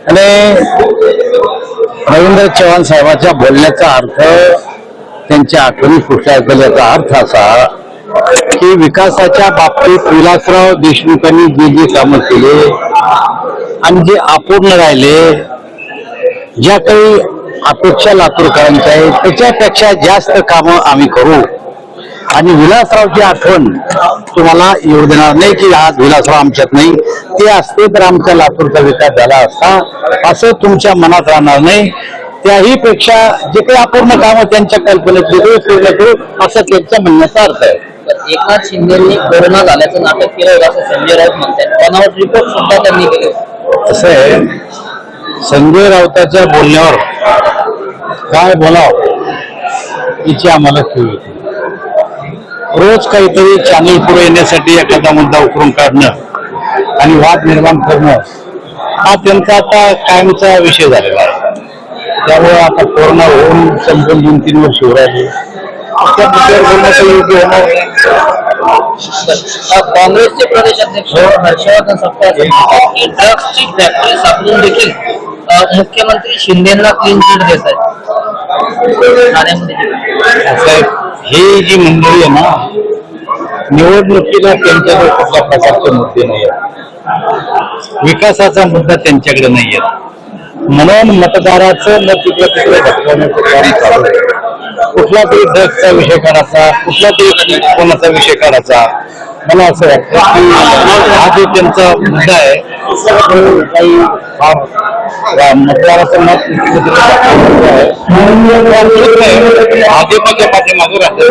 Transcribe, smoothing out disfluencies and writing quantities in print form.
आणि रवींद्र चव्हाण साहेबांच्या बोलण्याचा अर्थ, त्यांच्या आठवणी पुढच्या ऐकल्याचा अर्थ असा की विकासाच्या बाबतीत विलासराव देशमुखांनी जे जे कामं केले आणि जे अपूर्ण राहिले, ज्या काही अपेक्षा लातूरकरांच्या आहेत त्याच्यापेक्षा जास्त कामं आम्ही करू. आणि विलासरावची आठवण तुम्हाला येऊ देणार नाही की आज विलासराव आमच्यात नाही, ते असते तर आमच्या लातूरचा विकास झाला असता असं तुमच्या मनात राहणार नाही. त्याही पेक्षा जे काही अपूर्ण कामं त्यांच्या कल्पनेतली पूर्ण करू असं त्यांच्या म्हणण्याचा अर्थ आहे. एकनाथ शिंदेंनी कोरोना झाल्याचं नाटक केलं होतं असं संजय राऊत म्हणतात, बनावट रिपोर्ट सुद्धा त्यांनी केले. असं आहे, संजय राऊताच्या बोलण्यावर काय बोलावं याची आम्हाला खेळ येते. रोज काहीतरी चॅनल पुढे येण्यासाठी एखादा मुद्दा उकरून काढणं आणि वाद निर्माण करणं हा त्यांचा आता कायमचा विषय झालेला आहे. त्यामुळे आता कोरोना होऊन संपून 2-3 वर्ष राहिले, त्या मुद्द्यावर बोलण्याचं योग्य होणार. काँग्रेसचे प्रदेशाध्यक्ष हर्षवर्धन सपकाळ ड्रग्सची फॅक्टरी सापडून देखील मुख्यमंत्री शिंदेना क्लीन चिट देत आहेत ठाण्यामध्ये. ही जी मंडळी आहे ना, निवडणुकीला त्यांच्याकडे कुठल्या प्रकारचे मुद्दे नाही आहेत, विकासाचा मुद्दा त्यांच्याकडे नाही आहे. म्हणून मतदाराचं मत तिकडे भटकवण्याचं काम चालू आहे. कुठला तरी ड्रग्सचा विषय काढायचा, कुठला तरी कोणाचा विषय काढायचा. मला असं वाटतं की हा जो त्यांचा मुद्दा आहे तो काही मतदाराचं मत भाजपच्या पाठीमागे राहतं.